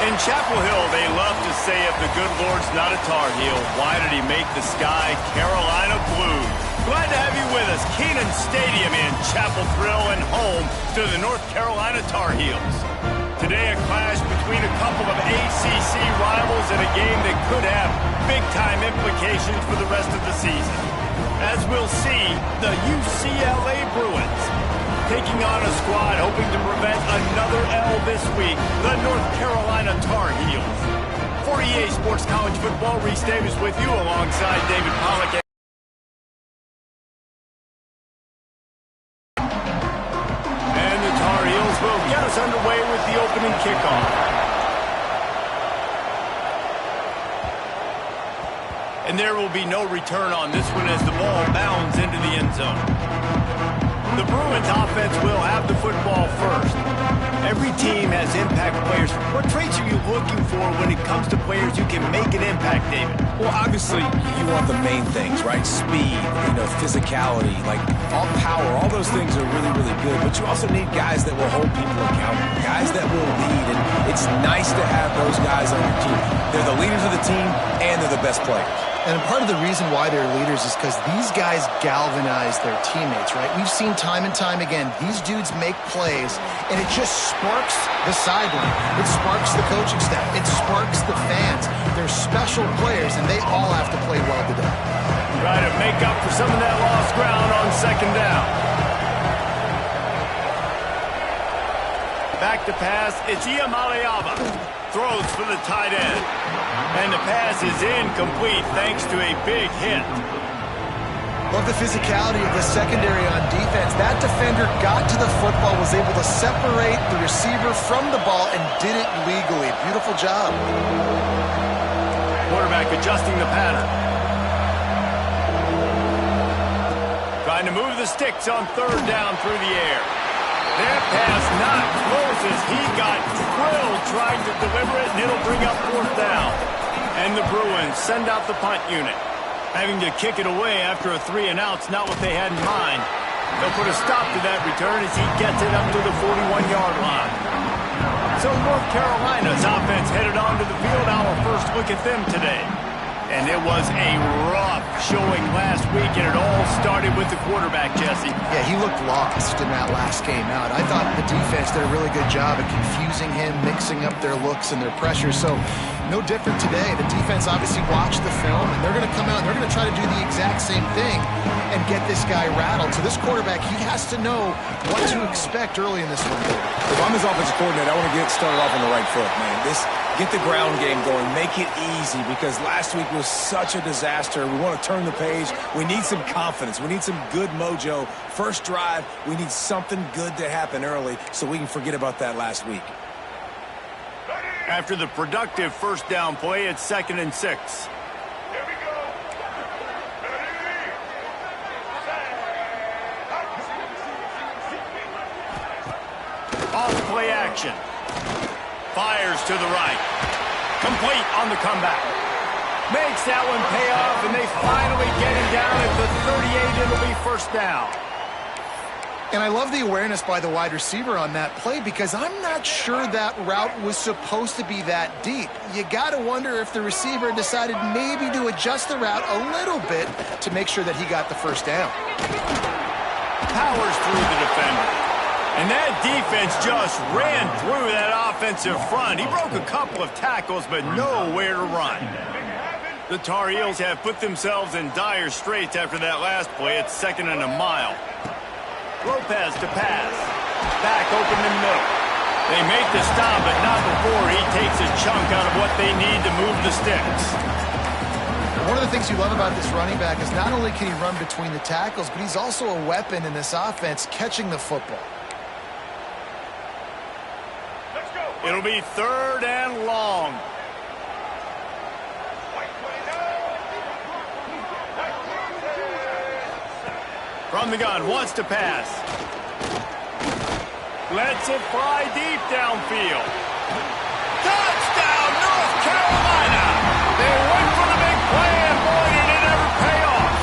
In Chapel Hill, they love to say if the good Lord's not a Tar Heel, why did he make the sky Carolina blue? Glad to have you with us. Kenan Stadium in Chapel Thrill and home to the North Carolina Tar Heels. Today, a clash between a couple of ACC rivals in a game that could have big-time implications for the rest of the season. As we'll see, the UCLA Bruins taking on a squad hoping to prevent another L this week, the North Carolina Tar Heels. For EA Sports College Football, Reese Davis with you alongside David Pollack. And the Tar Heels will get us underway with the opening kickoff. And there will be no return on this one as the ball bounds into the end zone. The Bruins offense will have the football first. Every team has impact players. What traits are you looking for when it comes to players who can make an impact, David? Well, obviously, you want the main things, right? Speed, physicality, like all power. All those things are really, really good. But you also need guys that will hold people accountable, guys that will lead. And it's nice to have those guys on your team. They're the leaders of the team, and they're the best players. And part of the reason why they're leaders is because these guys galvanize their teammates, right? We've seen time and time again, these dudes make plays, and it just sparks the sideline. It sparks the coaching staff. It sparks the fans. They're special players, and they all have to play well today. Try to make up for some of that lost ground on second down. Back to pass, it's Iamaleava. Throws for the tight end. And the pass is incomplete thanks to a big hit. Love the physicality of the secondary on defense. That defender got to the football, was able to separate the receiver from the ball, and did it legally. Beautiful job. Quarterback adjusting the pattern. Trying to move the sticks on third down through the air. That pass not close as he got drilled trying to deliver it, and it'll bring up fourth down. And the Bruins send out the punt unit. Having to kick it away after a 3-and-out's not what they had in mind. They'll put a stop to that return as he gets it up to the 41-yard line. So North Carolina's offense headed onto the field. Our first look at them today. And it was a rough showing last week, and it all started with the quarterback, Jesse. Yeah, he looked lost in that last game out. I thought the defense did a really good job of confusing him, mixing up their looks and their pressure. So no different today. The defense obviously watched the film, and they're going to come out and they're going to try to do the exact same thing and get this guy rattled. So this quarterback, he has to know what to expect early in this one. If I'm his offensive coordinator, I want to get started off on the right foot, man. Get the ground game going. Make it easy because last week was such a disaster. We want to turn the page. We need some confidence. We need some good mojo. First drive, we need something good to happen early so we can forget about that last week. After the productive first down play, it's 2nd and 6. Here we go. Off play action. Fires to the right. Complete on the comeback. Makes that one pay off, and they finally get him down at the 38. It'll be first down. And I love the awareness by the wide receiver on that play because I'm not sure that route was supposed to be that deep. You got to wonder if the receiver decided maybe to adjust the route a little bit to make sure that he got the first down. Powers through the defender. And that defense just ran through that offensive front. He broke a couple of tackles, but nowhere to run. The Tar Heels have put themselves in dire straits after that last play. It's 2nd and a mile. Lopez to pass. Back open in the middle. They make the stop, but not before he takes a chunk out of what they need to move the sticks. One of the things you love about this running back is not only can he run between the tackles, but he's also a weapon in this offense catching the football. It'll be 3rd and long. From the gun, wants to pass. Lets it fly deep downfield. Touchdown, North Carolina! They went for the big play, and boy, did it ever pay off.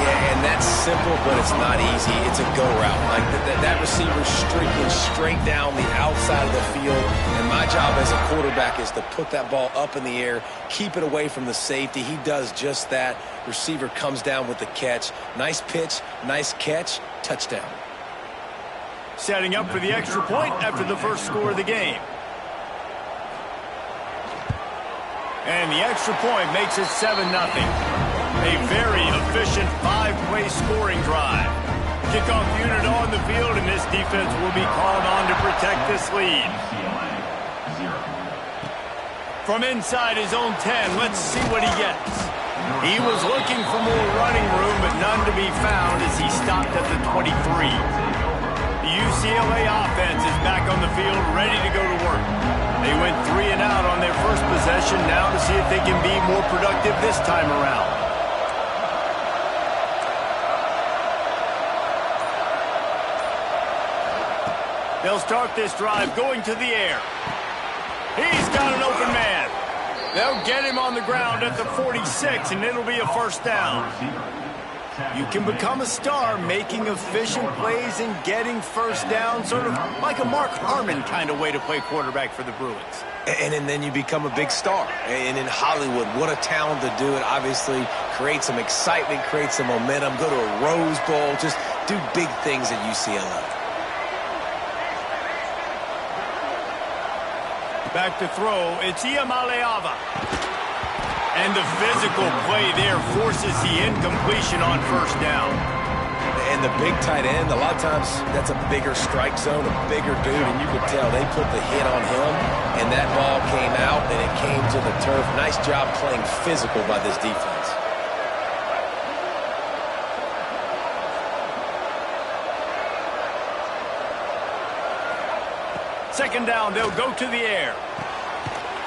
Yeah, and that's simple difficult, but it's not easy. It's a go route. Like that receiver's streaking straight down the outside of the field, and my job as a quarterback is to put that ball up in the air, keep it away from the safety. He does just that. Receiver comes down with the catch. Nice pitch, nice catch, touchdown. Setting up for the extra point after the first score of the game. And the extra point makes it 7-0. A very efficient 5-play scoring drive. Kickoff unit on the field, and this defense will be called on to protect this lead. From inside his own 10, let's see what he gets. He was looking for more running room, but none to be found as he stopped at the 23. The UCLA offense is back on the field, ready to go to work. They went 3 and out on their first possession, now to see if they can be more productive this time around. They'll start this drive going to the air. He's got an open man. They'll get him on the ground at the 46, and it'll be a first down. You can become a star making efficient plays and getting first down, sort of like a Mark Harmon kind of way to play quarterback for the Bruins. And then you become a big star. And in Hollywood, what a talent to do it. Obviously, create some excitement, create some momentum, go to a Rose Bowl, just do big things at UCLA. Back to throw, it's Iamaleava. And the physical play there forces the incompletion on first down. And the big tight end, a lot of times that's a bigger strike zone, a bigger dude, and you could tell they put the hit on him, and that ball came out, and it came to the turf. Nice job playing physical by this defense. Second down, they'll go to the air.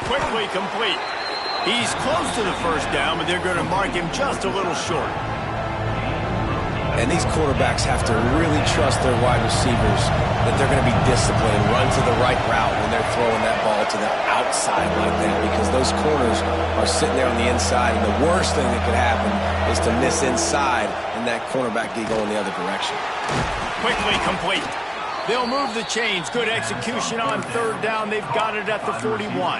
Quickly complete. He's close to the first down, but they're going to mark him just a little short. And these quarterbacks have to really trust their wide receivers that they're going to be disciplined, run to the right route when they're throwing that ball to the outside like that, because those corners are sitting there on the inside, and the worst thing that could happen is to miss inside and that cornerback be going the other direction. Quickly complete. They'll move the chains. Good execution on third down. They've got it at the 41.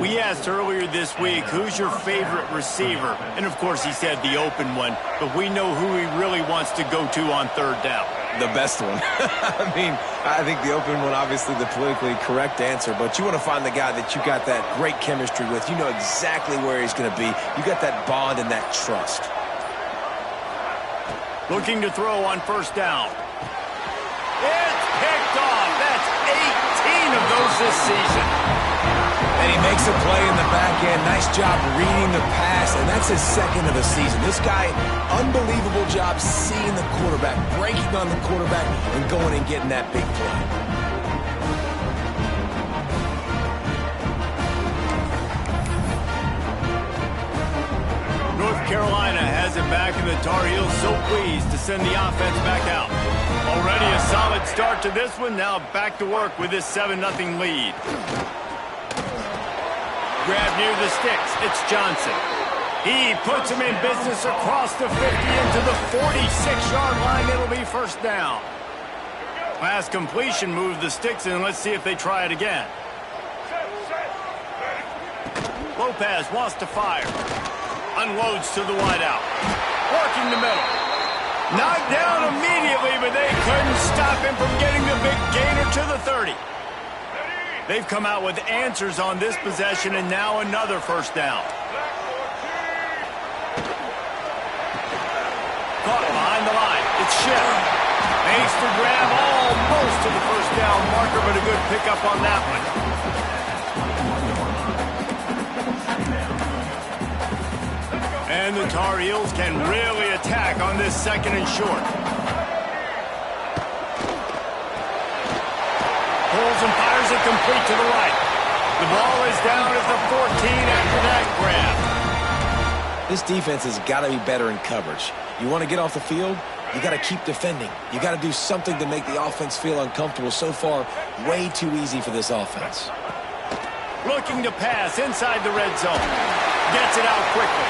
We asked earlier this week, who's your favorite receiver? And, of course, he said the open one. But we know who he really wants to go to on third down. The best one. I mean, I think the open one, obviously the politically correct answer. But you want to find the guy that you got that great chemistry with. You know exactly where he's going to be. You got that bond and that trust. Looking to throw on first down. It's picked off. That's 18 of those this season. And he makes a play in the back end. Nice job reading the pass, and that's his second of the season. This guy, unbelievable job seeing the quarterback, breaking on the quarterback, and going and getting that big play. North Carolina has it back, and the Tar Heels so pleased to send the offense back out. Already a solid start to this one. Now back to work with this 7-0 lead. Grab near the sticks. It's Johnson. He puts him in business across the 50 into the 46-yard line. It'll be first down. Pass completion, move the sticks, and let's see if they try it again. Lopez wants to fire. Unloads to the wideout. Working the middle. Knocked down immediately, but they couldn't stop him from getting the big gainer to the 30. They've come out with answers on this possession, and now another first down. Caught behind the line. It's Schiff. Makes the grab almost to the first down marker, but a good pickup on that one. And the Tar Heels can really attack on this second and short. Pulls and fires it complete to the right. The ball is down at the 14 after that grab. This defense has got to be better in coverage. You want to get off the field, you got to keep defending. You got to do something to make the offense feel uncomfortable. So far, way too easy for this offense. Looking to pass inside the red zone. Gets it out quickly.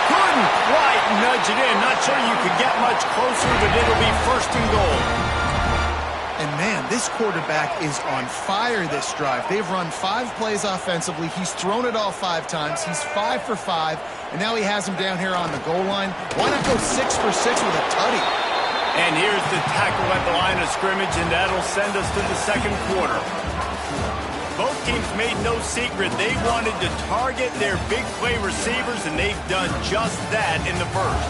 Couldn't quite nudge it in. Not sure you could get much closer, but it'll be first and goal. And man, this quarterback is on fire this drive. They've run 5 plays offensively. He's thrown it all 5 times. He's 5 for 5, and now he has him down here on the goal line. Why not go 6 for 6 with a tutty? And here's the tackle at the line of scrimmage, and that'll send us to the second quarter. Both teams made no secret they wanted to target their big play receivers, and they've done just that in the first.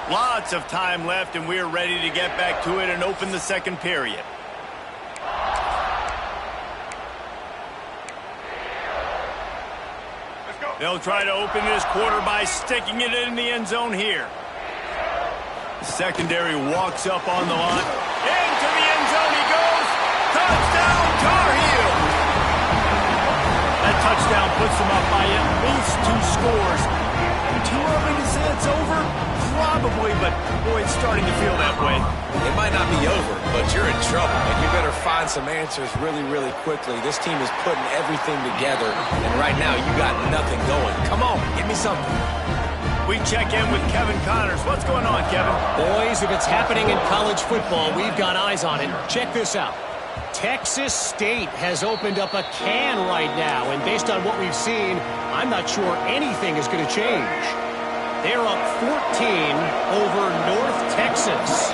Lots of time left, and we're ready to get back to it and open the second period. They'll try to open this quarter by sticking it in the end zone here. The secondary walks up on the line. Into the end zone he goes. Touchdown, Tar Heel! That touchdown puts them up by at least 2 scores. Too early to say it's over? Probably, but boy, it's starting to feel that way. It might not be over, but you're in trouble, and you better find some answers really, really quickly. This team is putting everything together, and right now you got nothing going. Come on, give me something. We check in with Kevin Connors. What's going on, Kevin? Boys, if it's happening in college football, we've got eyes on it. Check this out. Texas State has opened up a can right now, and based on what we've seen, I'm not sure anything is going to change. They're up 14 over North Texas.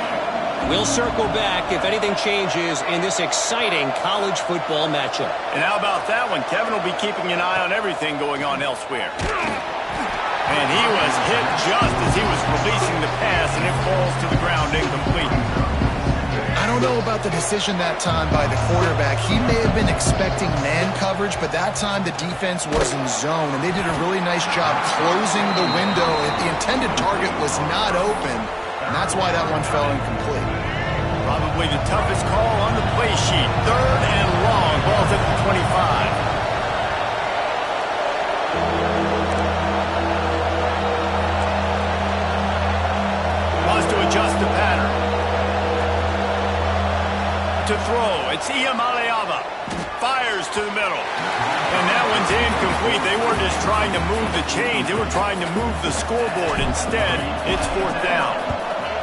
We'll circle back if anything changes in this exciting college football matchup. And how about that one? Kevin will be keeping an eye on everything going on elsewhere. And he was hit just as he was releasing the pass, and it falls to the ground incomplete. I don't know about the decision that time by the quarterback. He may have been expecting man coverage, but that time the defense was in zone, and they did a really nice job closing the window. The intended target was not open, and that's why that one fell incomplete. Probably the toughest call on the play sheet. 3rd and long. Ball's at the 25. Wants to adjust the pattern. To throw, it's Iamaleava. Fires to the middle. And that one's incomplete. They weren't just trying to move the chains. They were trying to move the scoreboard. Instead, it's 4th down.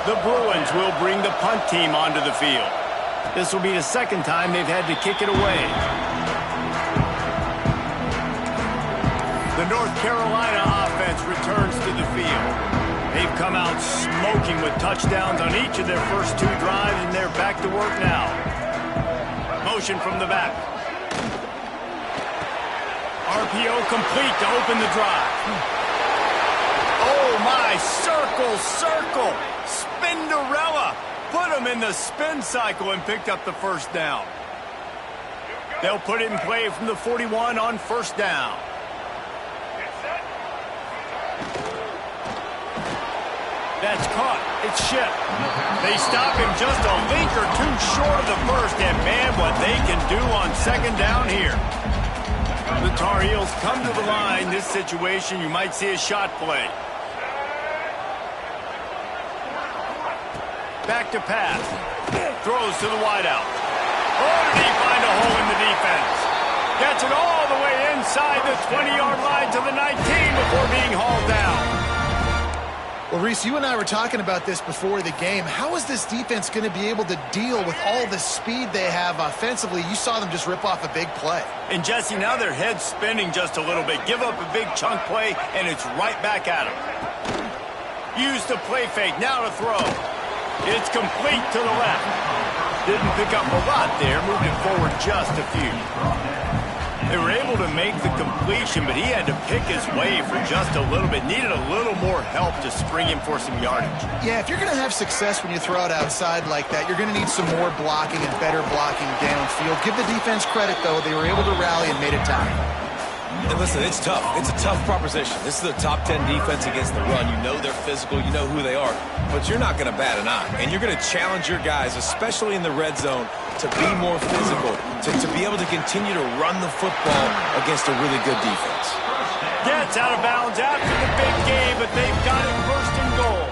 The Bruins will bring the punt team onto the field. This will be the second time they've had to kick it away. The North Carolina offense returns to the field. They've come out smoking with touchdowns on each of their first 2 drives, and they're back to work now. Motion from the back. RPO complete to open the drive. Oh, my. Circle. Spinderella. Put him in the spin cycle and picked up the first down. They'll put it in play from the 41 on 1st down. That's caught. It's shipped. They stop him just a link or 2 short of the first, and man, what they can do on 2nd down here. The Tar Heels come to the line. This situation, you might see a shot play. Back to pass. Throws to the wideout. Oh, did he find a hole in the defense? Gets it all the way inside the 20-yard line to the 19 before being hauled down. Well, Reese, you and I were talking about this before the game. How is this defense going to be able to deal with all the speed they have offensively? You saw them just rip off a big play. And, Jesse, now their head's spinning just a little bit. Give up a big chunk play, and it's right back at them. Use the play fake. Now to throw. It's complete to the left. Didn't pick up a lot there. Moved it forward just a few. They were able to make the completion, but he had to pick his way for just a little bit. Needed a little more help to spring him for some yardage. Yeah, if you're going to have success when you throw it outside like that, you're going to need some more blocking and better blocking downfield. Give the defense credit, though. They were able to rally and made it time. And listen, it's tough. It's a tough proposition. This is a top 10 defense against the run. You know they're physical. You know who they are. But you're not going to bat an eye. And you're going to challenge your guys, especially in the red zone, to be more physical, to be able to continue to run the football against a really good defense. Gets out of bounds after the big game, but they've got it 1st and goal.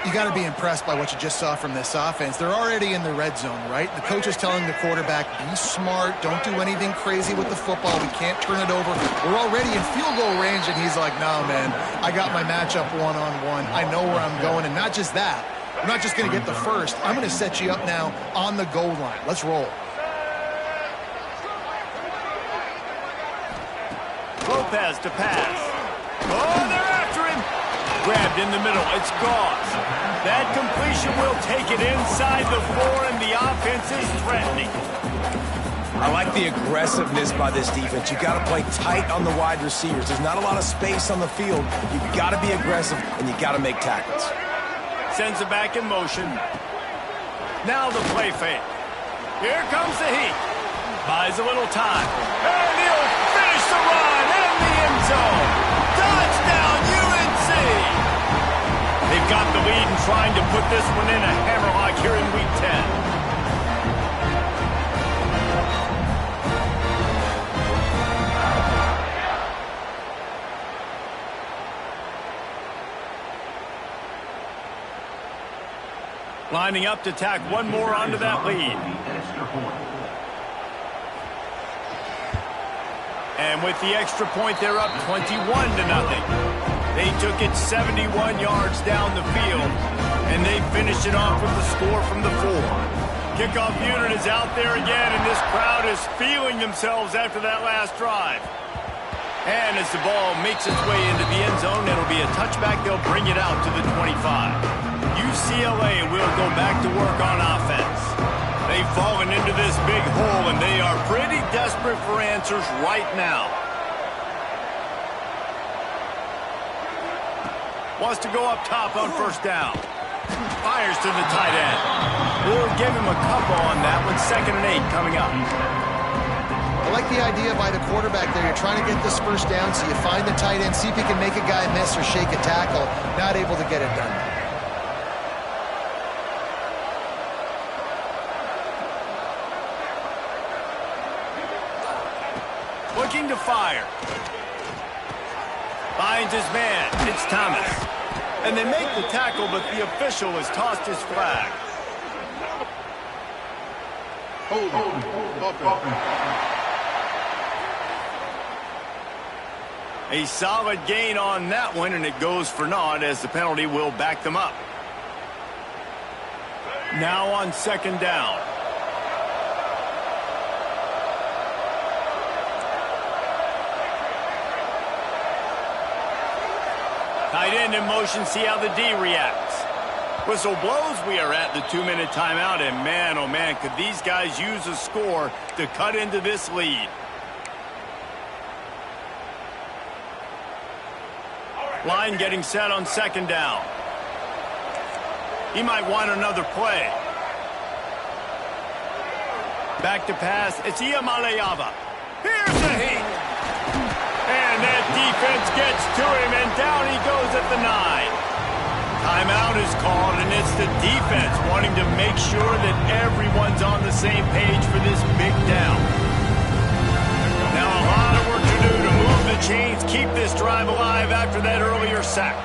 You got to be impressed by what you just saw from this offense. They're already in the red zone, right? The coach is telling the quarterback, be smart, don't do anything crazy with the football. We can't turn it over. We're already in field goal range, and he's like, nah, man, I got my matchup one-on-one. I know where I'm going, and not just that. I'm not just going to get the first. I'm going to set you up now on the goal line. Let's roll. Lopez to pass. Oh, they're after him. Grabbed in the middle. It's Goss. That completion will take it inside the 4, and the offense is threatening. I like the aggressiveness by this defense. You've got to play tight on the wide receivers. There's not a lot of space on the field. You've got to be aggressive, and you've got to make tackles. Sends it back in motion. Now the play fake. Here comes the heat. Buys a little time. And he'll finish the run in the end zone. Touchdown, UNC! They've got the lead and trying to put this one in a hammerlock here in Week 10. Lining up to tack one more onto that lead. And with the extra point, they're up 21-0. They took it 71 yards down the field, and they finished it off with the score from the 4. Kickoff unit is out there again, and this crowd is feeling themselves after that last drive. And as the ball makes its way into the end zone, it'll be a touchback. They'll bring it out to the 25. UCLA will go back to work on offense. They've fallen into this big hole, and they are pretty desperate for answers right now. Wants to go up top on first down. Fires to the tight end. We'll give him a couple on that one. 2nd and 8 coming up. I like the idea by the quarterback there. You're trying to get this first down, so you find the tight end, see if you can make a guy miss or shake a tackle. Not able to get it done. Looking to fire. Finds his man. It's Thomas. And they make the tackle, but the official has tossed his flag. A solid gain on that one, and it goes for naught as the penalty will back them up. Now on 2nd down. Tight end in motion, see how the D reacts. Whistle blows, we are at the 2-minute timeout, and man, oh man, could these guys use a score to cut into this lead. Line getting set on 2nd down. He might want another play. Back to pass, it's Iamaleava. Here's the heat. And that defense gets to him, and down he goes at the 9. Timeout is called, and it's the defense wanting to make sure that everyone's on the same page for this big down. Now a lot of work to do to move the chains, keep this drive alive after that earlier sack.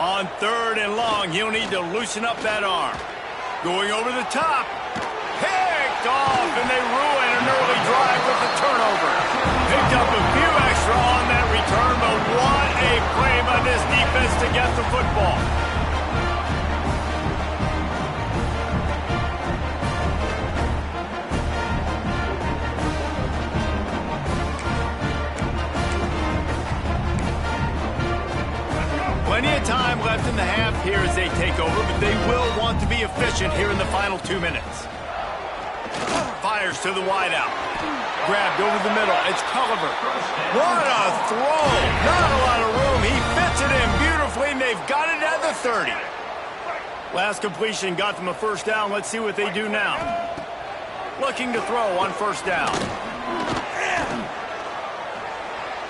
On 3rd and long, he'll need to loosen up that arm. Going over the top. Picked off, and they ruin an early drive with the turnover. Picked up a few extra on that return, but what a play by this defense to get the football. Plenty of time left in the half here as they take over, but they will want to be efficient here in the final 2 minutes. Fires to the wideout. Grabbed over the middle. It's Culliver. What a throw. Not a lot of room. He fits it in beautifully, and they've got it at the 30. Last completion got them a first down. Let's see what they do now. Looking to throw on first down.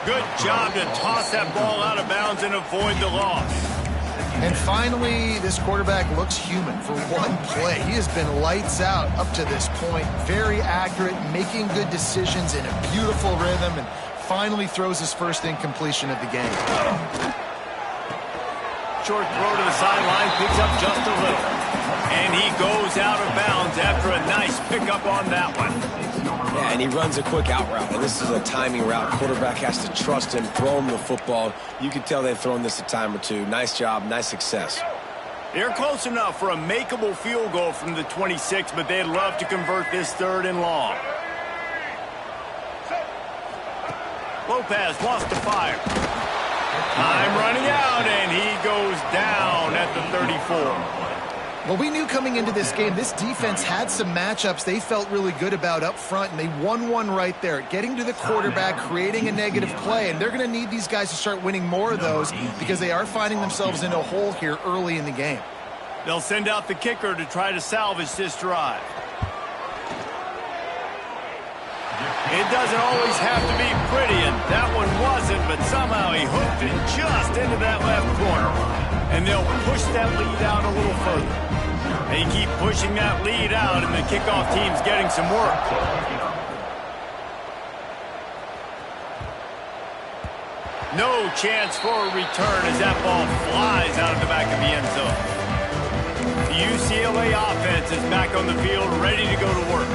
Good job to toss that ball out of bounds and avoid the loss. And finally, this quarterback looks human for one play. He has been lights out up to this point. Very accurate, making good decisions in a beautiful rhythm, and finally throws his first incompletion of the game. Short throw to the sideline, picks up just a little. And he goes out of bounds after a nice pickup on that one. Yeah, and he runs a quick out route. And this is a timing route. Quarterback has to trust him, throw him the football. You can tell they've thrown this a time or two. Nice job, nice success. They're close enough for a makeable field goal from the 26, but they'd love to convert this 3rd and long. Lopez wants to fire. Time running out, and he goes down at the 34. Well, we knew coming into this game, this defense had some matchups they felt really good about up front, and they won one right there, getting to the quarterback, creating a negative play, and they're going to need these guys to start winning more of those because they are finding themselves in a hole here early in the game. They'll send out the kicker to try to salvage this drive. It doesn't always have to be pretty, and that one wasn't, but somehow he hooked it just into that left corner. And they'll push that lead out a little further. They keep pushing that lead out, and the kickoff team's getting some work. No chance for a return as that ball flies out of the back of the end zone. The UCLA offense is back on the field, ready to go to work.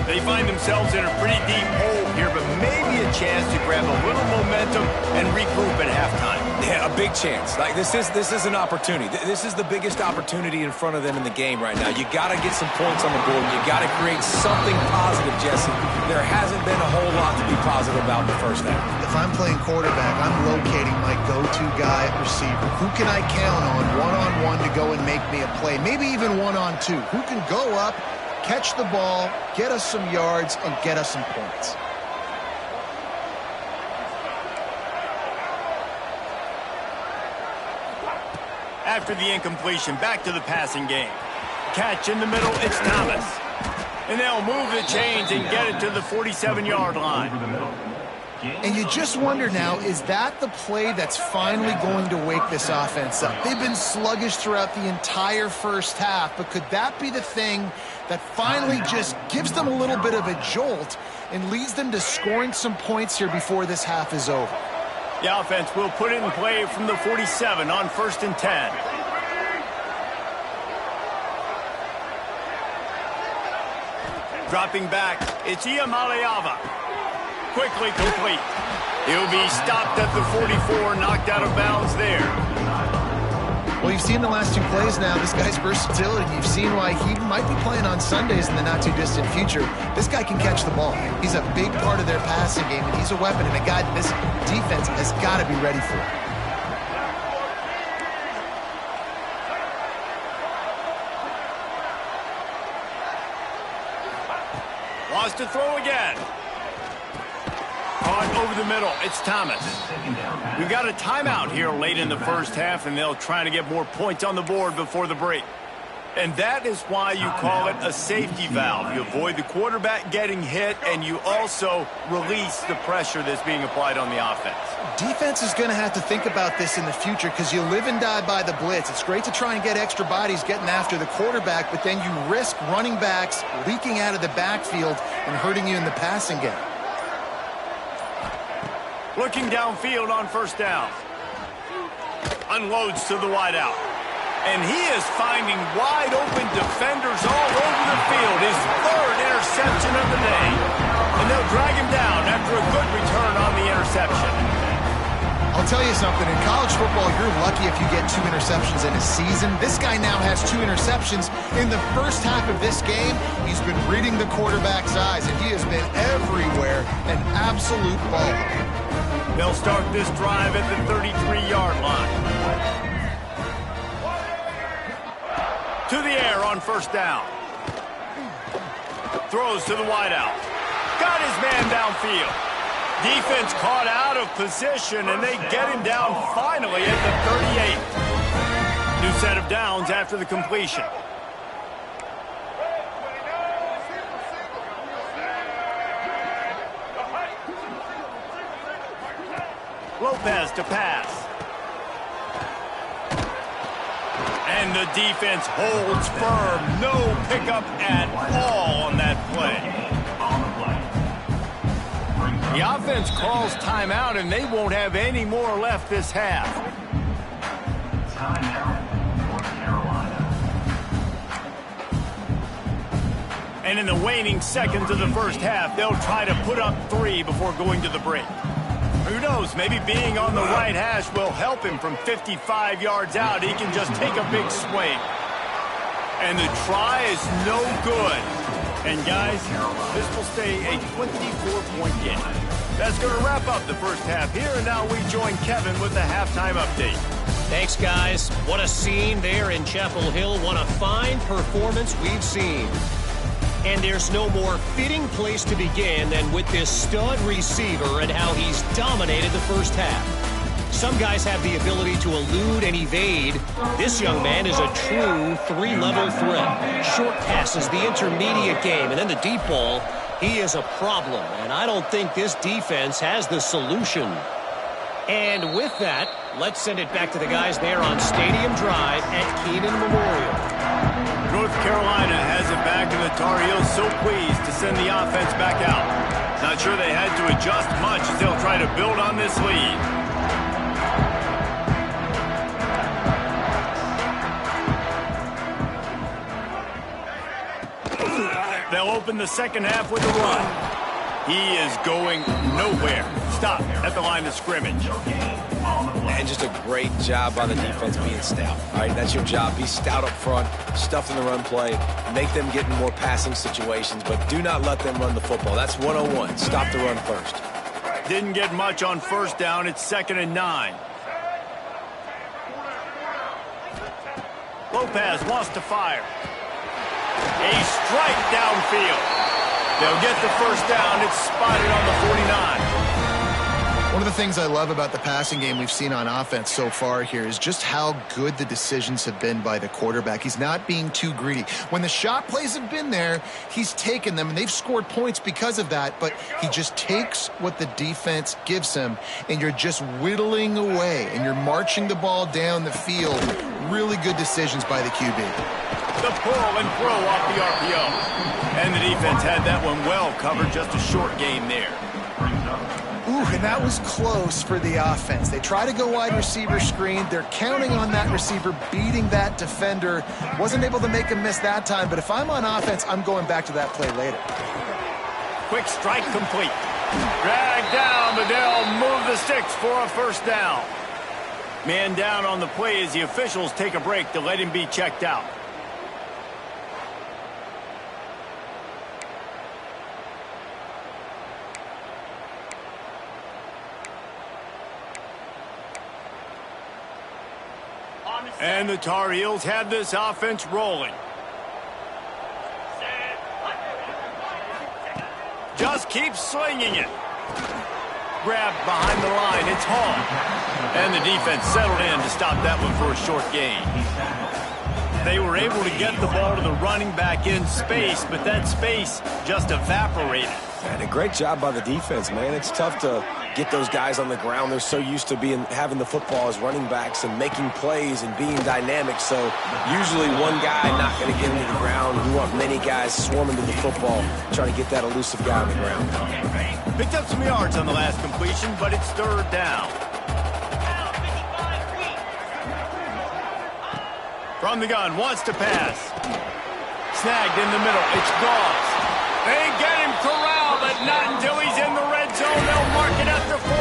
They find themselves in a pretty deep hole here, but maybe a chance to grab a little momentum and regroup at halftime. Yeah, a big chance. Like this is an opportunity. This is the biggest opportunity in front of them in the game right now. You got to get some points on the board. You got to create something positive, Jesse. There hasn't been a whole lot to be positive about in the first half. If I'm playing quarterback, I'm locating my go-to guy at receiver. Who can I count on one-on-one to go and make me a play? Maybe even one-on-two. Who can go up, catch the ball, get us some yards, and get us some points? After the incompletion, back to the passing game. Catch in the middle, it's Thomas. And they'll move the chains and get it to the 47-yard line. And you just wonder now, is that the play that's finally going to wake this offense up? They've been sluggish throughout the entire first half, but could that be the thing that finally just gives them a little bit of a jolt and leads them to scoring some points here before this half is over? The offense will put it in play from the 47 on 1st and 10. Dropping back, it's Iamaleava. Quickly complete. He'll be stopped at the 44, knocked out of bounds there. Well, you've seen the last two plays now, this guy's versatility. You've seen why he might be playing on Sundays in the not-too-distant future. This guy can catch the ball. He's a big part of their passing game, and he's a weapon and a guy that this defense has got to be ready for. Wants to throw again. Caught over the middle. It's Thomas. We've got a timeout here late in the first half, and they'll try to get more points on the board before the break. And that is why you call it a safety valve. You avoid the quarterback getting hit, and you also release the pressure that's being applied on the offense. Defense is going to have to think about this in the future because you live and die by the blitz. It's great to try and get extra bodies getting after the quarterback, but then you risk running backs leaking out of the backfield and hurting you in the passing game. Looking downfield on 1st down. Unloads to the wideout. And he is finding wide open defenders all over the field. His 3rd interception of the day. And they'll drag him down after a good return on the interception. I'll tell you something. In college football, you're lucky if you get 2 interceptions in a season. This guy now has 2 interceptions. In the first half of this game, he's been reading the quarterback's eyes, and he has been everywhere, an absolute baller. They'll start this drive at the 33-yard line. To the air on 1st down. Throws to the wideout. Got his man downfield. Defense caught out of position, and they get him down finally at the 38. New set of downs after the completion. Lopez to pass. And the defense holds firm. No pickup at all on that play. The offense calls timeout, and they won't have any more left this half. And in the waning seconds of the first half, they'll try to put up 3 before going to the break. Who knows, maybe being on the right hash will help him from 55 yards out. He can just take a big swing. And the try is no good. And guys, this will stay a 24-point game. That's going to wrap up the first half here, and now we join Kevin with the halftime update. Thanks, guys. What a scene there in Chapel Hill. What a fine performance we've seen. And there's no more fitting place to begin than with this stud receiver and how he's dominated the first half. Some guys have the ability to elude and evade. This young man is a true 3-level threat. Short passes, the intermediate game, and then the deep ball. He is a problem, and I don't think this defense has the solution. And with that, let's send it back to the guys there on Stadium Drive at Keenan Memorial. North Carolina has it back, and the Tar Heels so pleased to send the offense back out. Not sure they had to adjust much as they'll try to build on this lead. They'll open the second half with a run. He is going nowhere. Stop at the line of scrimmage. And just a great job by the defense being stout. All right, that's your job. Be stout up front, stuff in the run play, make them get in more passing situations, but do not let them run the football. That's 101. Stop the run first. Didn't get much on first down. It's 2nd and 9. Lopez wants to fire. A strike downfield. They'll get the first down. It's spotted on the 49. One of the things I love about the passing game we've seen on offense so far here is just how good the decisions have been by the quarterback. He's not being too greedy. When the shot plays have been there, he's taken them, and they've scored points because of that, but he just takes what the defense gives him, and you're just whittling away, and you're marching the ball down the field. Really good decisions by the QB. The pull and throw off the RPO. And the defense had that one well covered. Just a short game there. Ooh, and that was close for the offense. They try to go wide receiver screen. They're counting on that receiver beating that defender. Wasn't able to make him miss that time, but if I'm on offense, I'm going back to that play later. Quick strike complete. Dragged down, but they'll move the sticks for a first down. Man down on the play as the officials take a break to let him be checked out. And the Tar Heels have this offense rolling. Just keep slinging it. Grabbed behind the line. It's Hall. And the defense settled in to stop that one for a short gain. They were able to get the ball to the running back in space, but that space just evaporated. And a great job by the defense, man. It's tough to get those guys on the ground. They're so used to having the football as running backs and making plays and being dynamic. So usually one guy not going to get into the ground. You want many guys swarming to the football, trying to get that elusive guy on the ground. Picked up some yards on the last completion, but it's 3rd down. From the gun, wants to pass. Snagged in the middle. It's Goss. They get him corralled, but not until he's in the red zone. They'll mark it at the 14.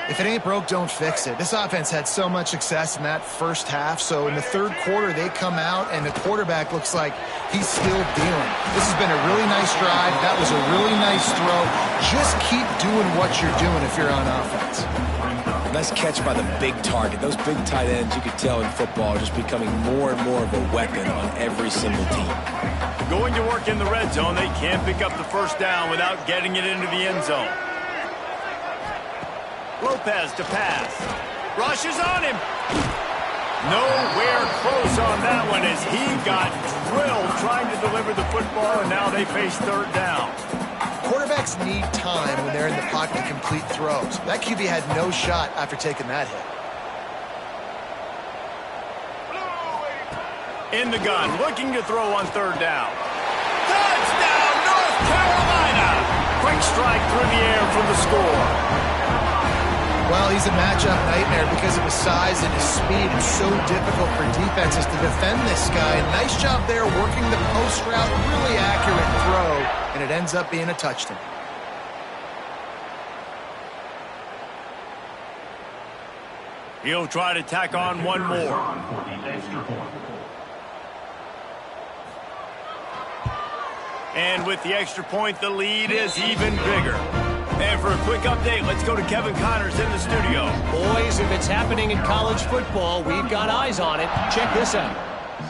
If it ain't broke, don't fix it. This offense had so much success in that first half, so in the third quarter, they come out, and the quarterback looks like he's still dealing. This has been a really nice drive. That was a really nice throw. Just keep doing what you're doing if you're on offense. Nice catch by the big target. Those big tight ends, you could tell in football, are just becoming more and more of a weapon on every single team. Going to work in the red zone, they can't pick up the first down without getting it into the end zone. Lopez to pass. Rushes on him. Nowhere close on that one as he got drilled trying to deliver the football, and now they face 3rd down. Quarterbacks need time when they're in the pocket to complete throws. That QB had no shot after taking that hit. In the gun, looking to throw on third down. Touchdown, North Carolina! Quick strike through the air for the score. Well, he's a matchup nightmare because of his size and his speed. It's so difficult for defenses to defend this guy. Nice job there working the post route, really accurate throw, and it ends up being a touchdown. He'll try to tack on one more. And with the extra point, the lead is even bigger. And for a quick update, let's go to Kevin Connors in the studio. Boys, if it's happening in college football, we've got eyes on it. Check this out.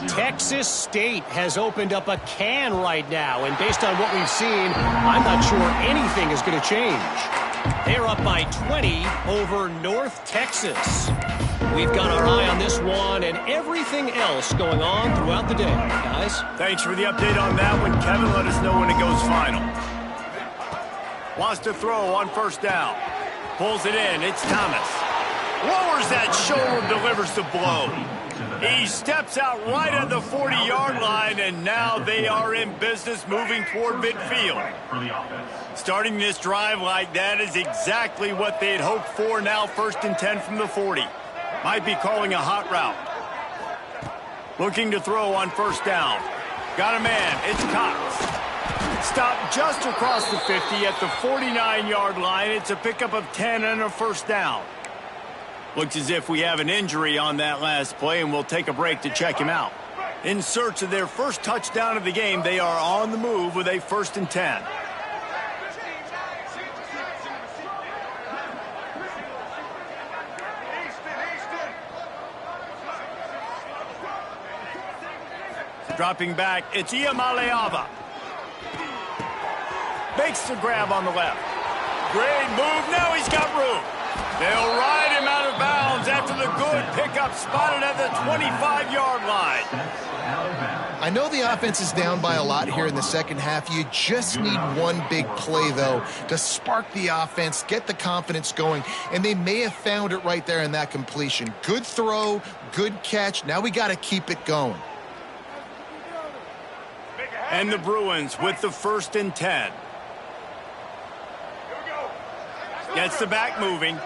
Texas State has opened up a can right now, and based on what we've seen, I'm not sure anything is going to change. They're up by 20 over North Texas. We've got our eye on this one and everything else going on throughout the day, guys. Thanks for the update on that one, Kevin. Let us know when it goes final. Wants to throw on first down. Pulls it in. It's Thomas. Lowers that shoulder, delivers the blow. He steps out right at the 40-yard line, and now they are in business moving toward midfield. Starting this drive like that is exactly what they'd hoped for. Now 1st and 10 from the 40. Might be calling a hot route. Looking to throw on first down. Got a man. It's Cox. Stopped just across the 50 at the 49-yard line. It's a pickup of 10 and a first down. Looks as if we have an injury on that last play, and we'll take a break to check him out. In search of their first touchdown of the game, they are on the move with a 1st and 10. Dropping back, it's Iamaleava. Makes the grab on the left. Great move, now he's got room. They'll ride him out of bounds after the good pickup spotted at the 25-yard line. I know the offense is down by a lot here in the second half. You just need one big play, though, to spark the offense, get the confidence going, and they may have found it right there in that completion. Good throw, good catch. Now we got to keep it going. And the Bruins with the 1st and 10. Gets the back moving.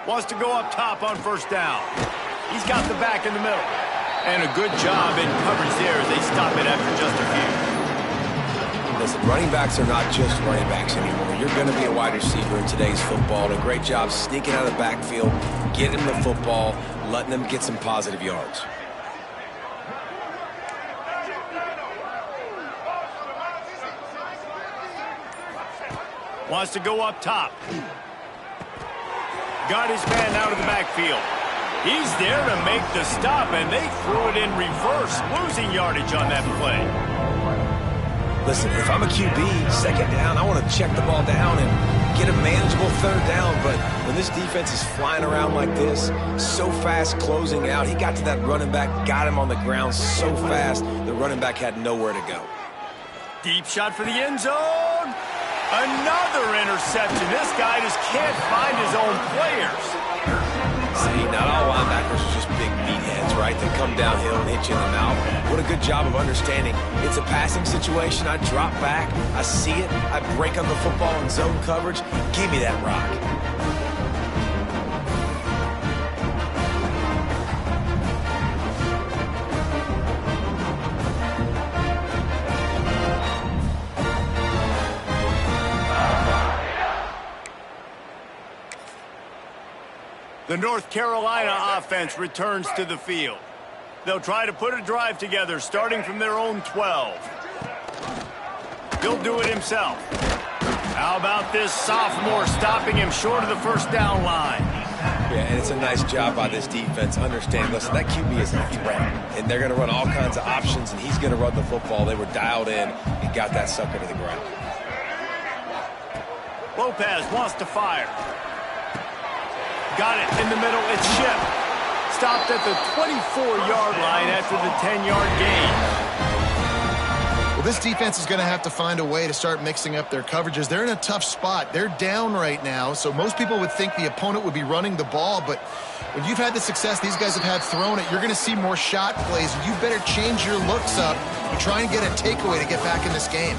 Wants to go up top on first down. He's got the back in the middle. And a good job in coverage there as they stop it after just a few. Listen, running backs are not just running backs anymore. You're going to be a wide receiver in today's football. And a great job sneaking out of the backfield, getting the football, letting them get some positive yards. Wants to go up top. Got his man out of the backfield. He's there to make the stop, and they threw it in reverse, losing yardage on that play. Listen, if I'm a QB, second down, I want to check the ball down and get a manageable third down. But when this defense is flying around like this, so fast closing out, he got to that running back, got him on the ground so fast, the running back had nowhere to go. Deep shot for the end zone. Another interception. This guy just can't find his own players. See, not all linebackers are just big meatheads, right? They come downhill and hit you in the mouth. What a good job of understanding. It's a passing situation. I drop back. I see it. I break on the football in zone coverage. Give me that rock. The North Carolina offense returns to the field. They'll try to put a drive together starting from their own 12. He'll do it himself. How about this sophomore stopping him short of the first down line? Yeah, and it's a nice job by this defense. Understand, listen, that QB is a threat, and they're going to run all kinds of options, and he's going to run the football. They were dialed in and got that sucker to the ground. Lopez wants to fire. Got it in the middle. It's Ship. Stopped at the 24-yard line after the 10-yard gain. Well, this defense is going to have to find a way to start mixing up their coverages. They're in a tough spot. They're down right now, so most people would think the opponent would be running the ball, but when you've had the success these guys have had throwing it, you're going to see more shot plays. You better change your looks up and try and get a takeaway to get back in this game.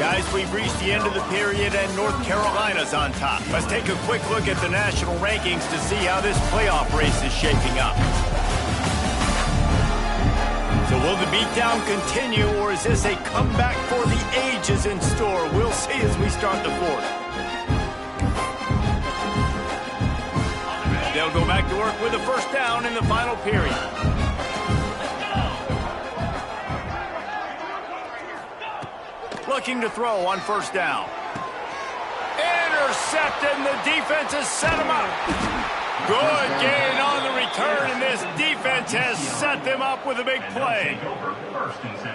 Guys, we've reached the end of the period, and North Carolina's on top. Let's take a quick look at the national rankings to see how this playoff race is shaping up. So will the beatdown continue, or is this a comeback for the ages in store? We'll see as we start the fourth. They'll go back to work with a first down in the final period. Looking to throw on first down. Intercepted, and the defense has set him up. Good gain on the return, and this defense has set them up with a big play.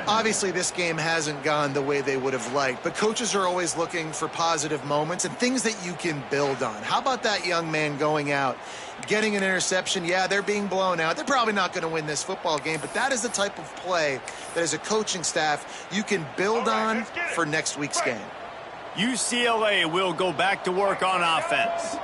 Obviously, this game hasn't gone the way they would have liked, but coaches are always looking for positive moments and things that you can build on. How about that young man going out, getting an interception? Yeah, they're being blown out. They're probably not going to win this football game, but that is the type of play that as a coaching staff you can build on for next week's game. UCLA will go back to work on offense.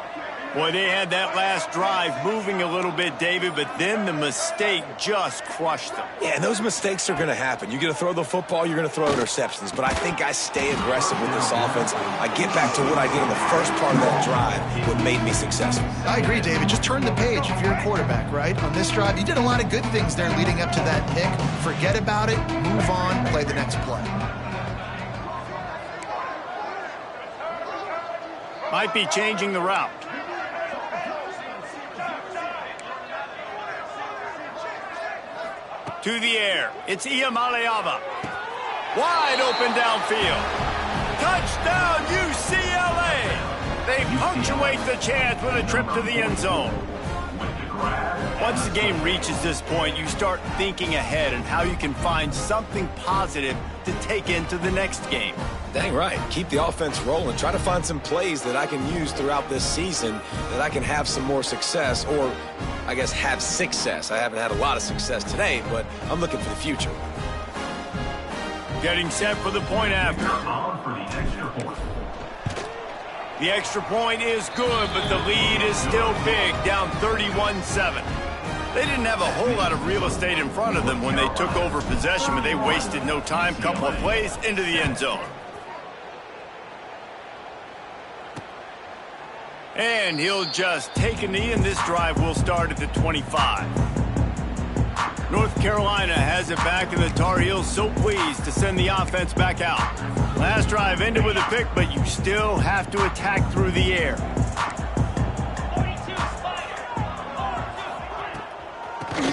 Boy, they had that last drive moving a little bit, David, but then the mistake just crushed them. Yeah, and those mistakes are going to happen. You're going to throw the football, you're going to throw interceptions, but I think I stay aggressive with this offense. I get back to what I did in the first part of that drive, what made me successful. I agree, David. Just turn the page if you're a quarterback, right? On this drive, you did a lot of good things there leading up to that pick. Forget about it, move on, play the next play. Might be changing the route. To the air, it's Iamaleava. Wide open downfield. Touchdown, UCLA! They punctuate the chance with a trip to the end zone. Once the game reaches this point, you start thinking ahead and how you can find something positive to take into the next game. Dang right. Keep the offense rolling. Try to find some plays that I can use throughout this season that I can have some more success, or I guess have success. I haven't had a lot of success today, but I'm looking for the future. Getting set for the point after. The extra point is good, but the lead is still big, down 31-7. They didn't have a whole lot of real estate in front of them when they took over possession, but they wasted no time. Couple of plays into the end zone. And he'll just take a knee, and this drive will start at the 25. North Carolina has it back, and the Tar Heels so pleased to send the offense back out. Last drive ended with a pick, but you still have to attack through the air.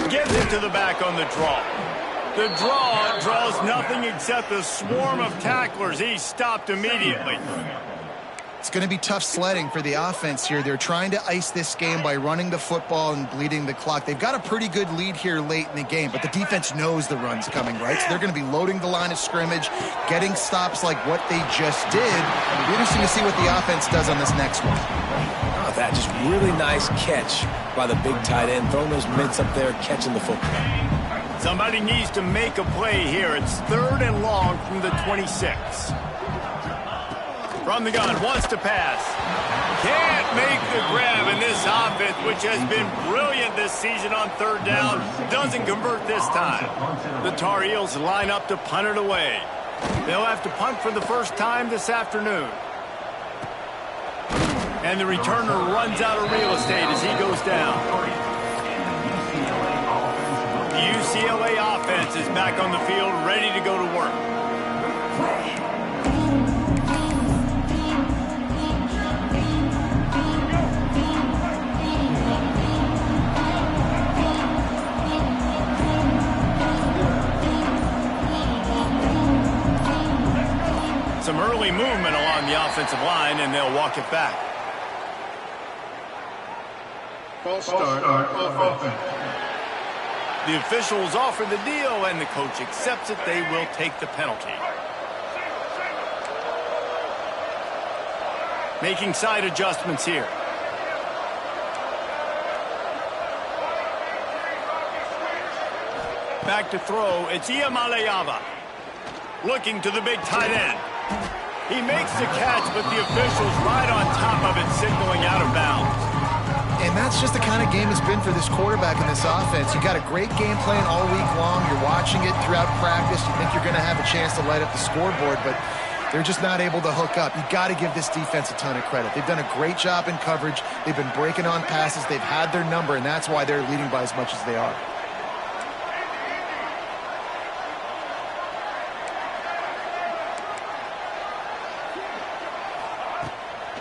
Gets it to the back on the draw. The draw draws nothing except a swarm of tacklers. He's stopped immediately. It's going to be tough sledding for the offense here. They're trying to ice this game by running the football and bleeding the clock. They've got a pretty good lead here late in the game, but the defense knows the run's coming, right? So they're going to be loading the line of scrimmage, getting stops like what they just did. It'll be interesting to see what the offense does on this next one. Oh, that just really nice catch by the big tight end, throwing those mitts up there, catching the football. Somebody needs to make a play here. It's 3rd and long from the 26. From the gun, wants to pass. Can't make the grab, and this offense, which has been brilliant this season on 3rd down, doesn't convert this time. The Tar Heels line up to punt it away. They'll have to punt for the first time this afternoon. And the returner runs out of real estate as he goes down. The UCLA offense is back on the field, ready to go to work. Some early movement along the offensive line, and they'll walk it back. False start offense. The officials offer the deal, and the coach accepts it. They will take the penalty. Making side adjustments here. Back to throw. It's Iamaleava. looking to the big tight end. He makes the catch, but the official's right on top of it, signaling out of bounds. And that's just the kind of game it's been for this quarterback in this offense. You got a great game plan all week long. You're watching it throughout practice. You think you're going to have a chance to light up the scoreboard, but they're just not able to hook up. You got to give this defense a ton of credit. They've done a great job in coverage. They've been breaking on passes. They've had their number, and that's why they're leading by as much as they are.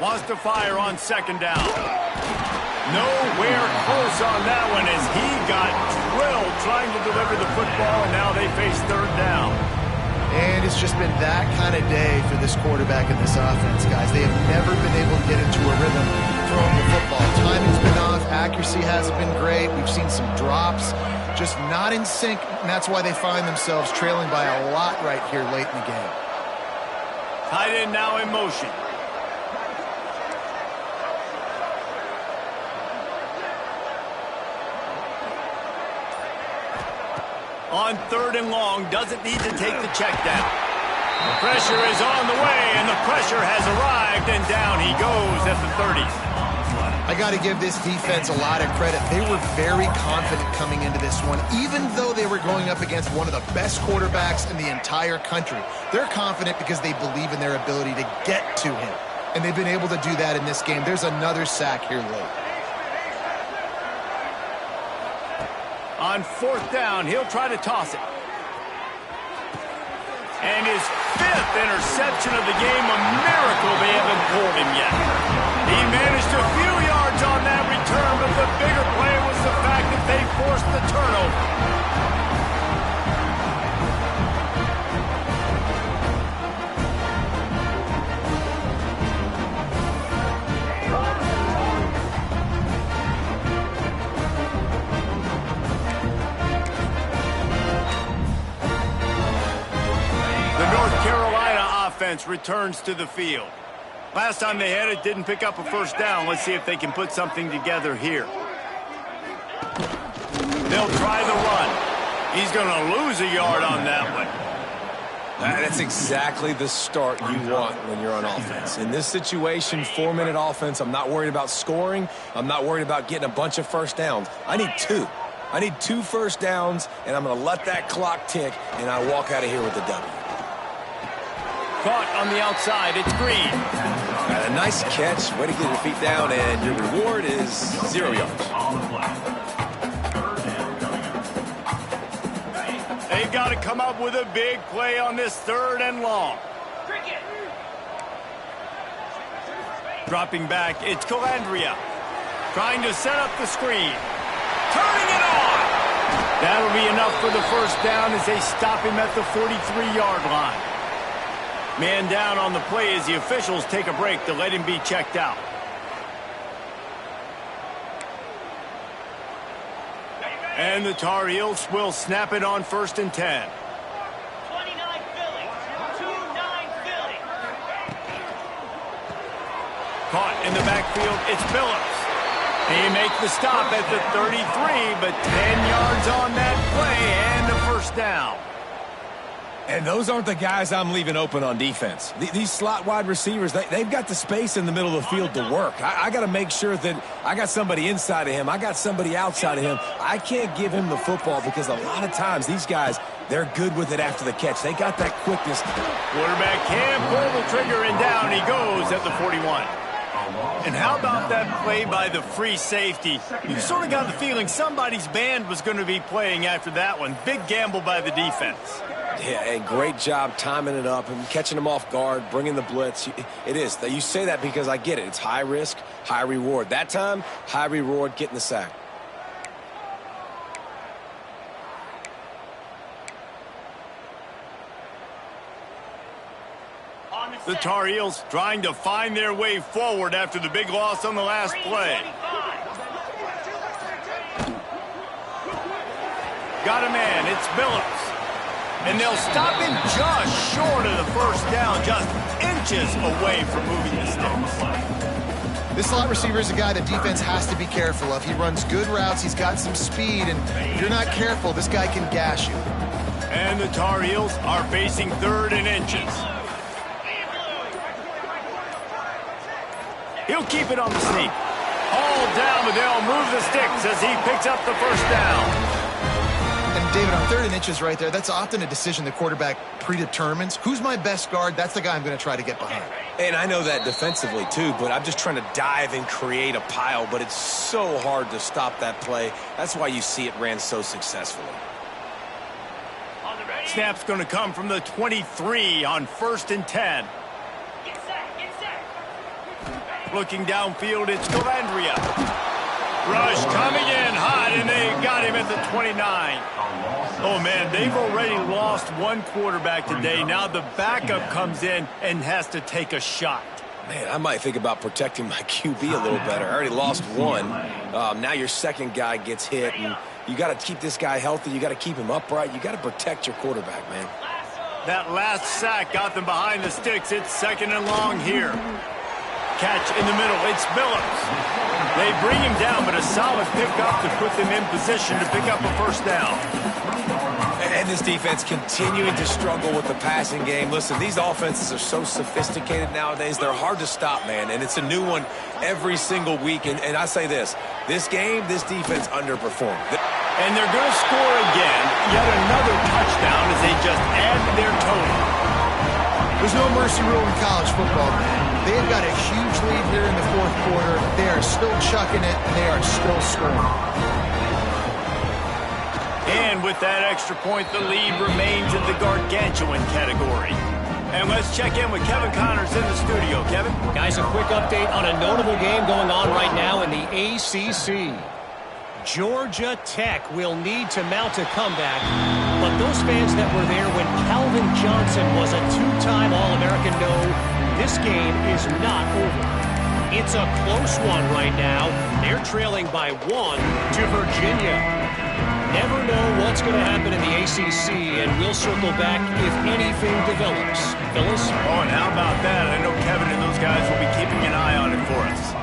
Wants to fire on second down. Nowhere close on that one as he got drilled trying to deliver the football, and now they face third down. And it's just been that kind of day for this quarterback and this offense, guys. They have never been able to get into a rhythm throwing the football. Timing's been off. Accuracy hasn't been great. We've seen some drops. Just not in sync, and that's why they find themselves trailing by a lot right here late in the game. Tight end now in motion. On third and long, doesn't need to take the check down. The pressure is on the way, and the pressure has arrived, and down he goes at the 30. I got to give this defense a lot of credit. They were very confident coming into this one, even though they were going up against one of the best quarterbacks in the entire country. They're confident because they believe in their ability to get to him, and they've been able to do that in this game. There's another sack here late. On fourth down, he'll try to toss it. And his fifth interception of the game, a miracle they haven't pulled him yet. He managed a few yards on that return, but the bigger play was the fact that they forced the turnover. Returns to the field. Last time they had it, didn't pick up a first down. Let's see if they can put something together here. They'll try the run. He's going to lose a yard on that one. That's exactly the start you want when you're on offense. In this situation, 4-minute offense, I'm not worried about scoring. I'm not worried about getting a bunch of first downs. I need two. I need 2 first downs, and I'm going to let that clock tick, and I walk out of here with the W. Caught on the outside, it's Green. A nice catch, way to get your feet down, and your reward is 0 yards. They've got to come up with a big play on this third and long. Dropping back, it's Calandria. Trying to set up the screen. Turning it on! That'll be enough for the first down as they stop him at the 43-yard line. Man down on the play as the officials take a break to let him be checked out. And the Tar Heels will snap it on 1st and 10. 29 Philly. 2-9 Philly. Caught in the backfield, it's Phillips. He makes the stop at the 33, but 10 yards on that play and a first down. And those aren't the guys I'm leaving open on defense. These slot wide receivers, they've got the space in the middle of the field to work. I got to make sure that I got somebody inside of him. I got somebody outside of him. I can't give him the football because a lot of times these guys, they're good with it after the catch. They got that quickness. Quarterback can pull the trigger, and down he goes at the 41. And how about that play by the free safety? You sort of got the feeling somebody's band was going to be playing after that one. Big gamble by the defense. Yeah, a great job timing it up and catching them off guard, bringing the blitz. It is. You say that because I get it. It's high risk, high reward. That time, high reward, getting the sack. The Tar Heels trying to find their way forward after the big loss on the last play. Got a man. It's Phillips. And they'll stop him just short of the first down, just inches away from moving the sticks. This slot receiver is a guy the defense has to be careful of. He runs good routes. He's got some speed, and if you're not careful, this guy can gash you. And the Tar Heels are facing 3rd and inches. He'll keep it on the sneak. All down, but they'll move the sticks as he picks up the first down. And David, on 3rd and inches right there, that's often a decision the quarterback predetermines. Who's my best guard? That's the guy I'm going to try to get behind. And I know that defensively too, but I'm just trying to dive and create a pile, but it's so hard to stop that play. That's why you see it ran so successfully. Snap's going to come from the 23 on 1st and 10. Looking downfield, it's Galandria. Rush coming in hot, and they got him at the 29. Oh, man, they've already lost one quarterback today. Now the backup comes in and has to take a shot. Man, I might think about protecting my QB a little better. I already lost one. Now your second guy gets hit, and you got to keep this guy healthy. You got to keep him upright. You got to protect your quarterback, man. That last sack got them behind the sticks. It's 2nd and long here. Catch in the middle. It's Phillips. They bring him down, but a solid pickup to put them in position to pick up a first down. And this defense continuing to struggle with the passing game. Listen, these offenses are so sophisticated nowadays. They're hard to stop, man, and it's a new one every single week. And I say this game, this defense underperformed. And they're going to score again. Yet another touchdown as they just add to their total. There's no mercy rule in college football, man. They've got a huge lead here in the 4th quarter. They are still chucking it, and they are still scoring. And with that extra point, the lead remains in the gargantuan category. And let's check in with Kevin Connors in the studio. Kevin? Guys, a quick update on a notable game going on right now in the ACC. Georgia Tech will need to mount a comeback, but those fans that were there when Calvin Johnson was a 2-time All-American know this game is not over. It's a close one right now. They're trailing by 1 to Virginia. Never know what's going to happen in the ACC, and we'll circle back if anything develops. Phyllis? Oh, and how about that? I know Kevin and those guys will be keeping an eye on it for us.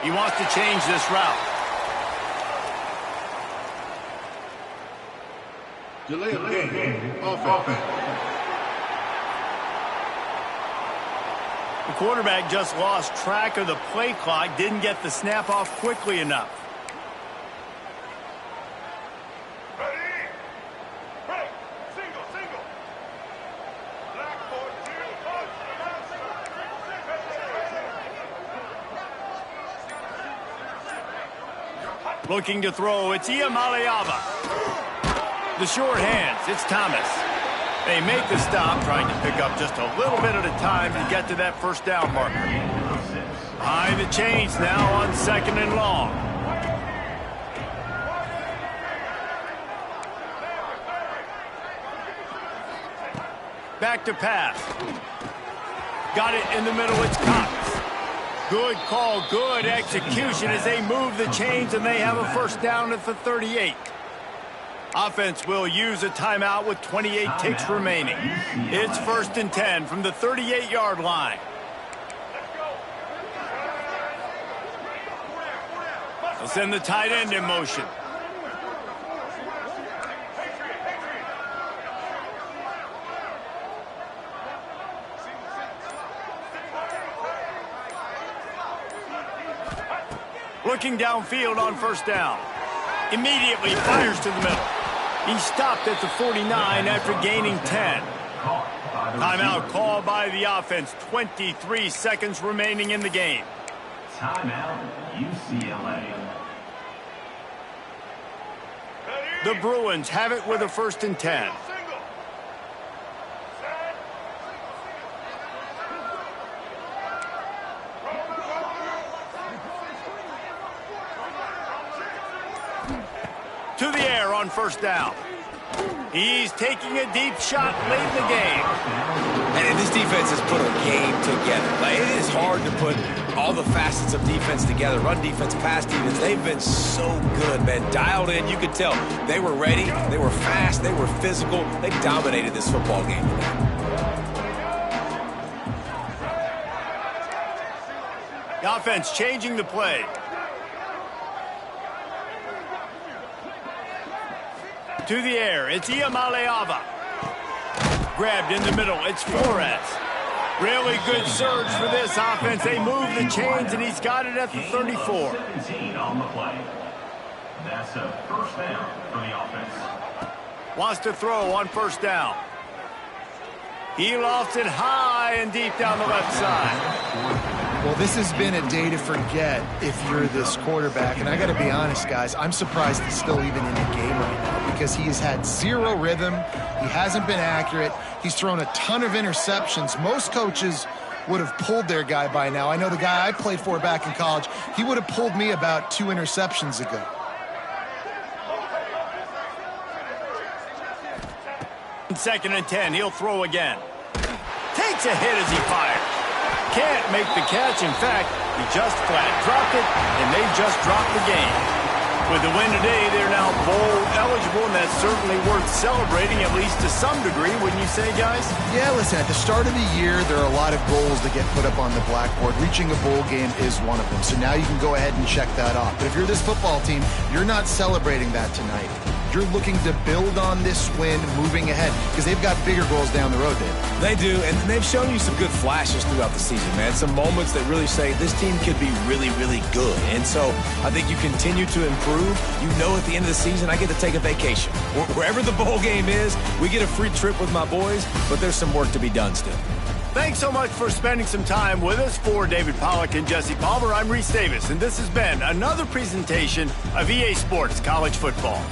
He wants to change this route. Delay of game. Offense. The quarterback just lost track of the play clock, didn't get the snap off quickly enough. Looking to throw, it's Iamaleava. The short hands, it's Thomas. They make the stop, trying to pick up just a little bit at a time to get to that first down marker. Behind the chains now on 2nd and long. Back to pass. Got it in the middle, it's Cox. Good call, good execution as they move the chains, and they have a first down at the 38. Offense will use a timeout with 28 ticks remaining. It's 1st and 10 from the 38-yard line. They'll send the tight end in motion. Looking downfield on first down. Immediately fires to the middle. He stopped at the 49 after gaining 10. Timeout called by the offense. 23 seconds remaining in the game. Timeout, UCLA. The Bruins have it with a 1st and 10. To the air on first down. He's taking a deep shot late in the game. And this defense has put a game together. Like, it is hard to put all the facets of defense together. Run defense, pass defense. They've been so good, man. Dialed in. You could tell they were ready. They were fast. They were physical. They dominated this football game today. The offense changing the play. to the air. It's Iamaleava. Grabbed in the middle. It's Flores. Really good surge for this offense. They move the chains, and he's got it at the 34. 17 on the play. That's a first down for the offense. Wants to throw on first down. He lofts it high and deep down the left side. Well, this has been a day to forget if you're this quarterback. And I got to be honest, guys, I'm surprised he's still even in the game right now because he has had zero rhythm. He hasn't been accurate. He's thrown a ton of interceptions. Most coaches would have pulled their guy by now. I know the guy I played for back in college, he would have pulled me about 2 interceptions ago. Second and 10, he'll throw again. Takes a hit as he fires. Can't make the catch. In fact, he just flat dropped it, and they just dropped the game. With the win today, they're now bowl eligible, and that's certainly worth celebrating, at least to some degree, wouldn't you say, guys? Yeah, listen, at the start of the year, there are a lot of goals that get put up on the blackboard. Reaching a bowl game is one of them. So now you can go ahead and check that off. But if you're this football team, you're not celebrating that tonight. You're looking to build on this win moving ahead because they've got bigger goals down the road, Dave. They do, and they've shown you some good flashes throughout the season, man. Some moments that really say this team could be really, really good. And so I think you continue to improve. You know at the end of the season, I get to take a vacation. Wherever the bowl game is, we get a free trip with my boys, but there's some work to be done still. Thanks so much for spending some time with us. For David Pollack and Jesse Palmer, I'm Reese Davis, and this has been another presentation of EA Sports College Football.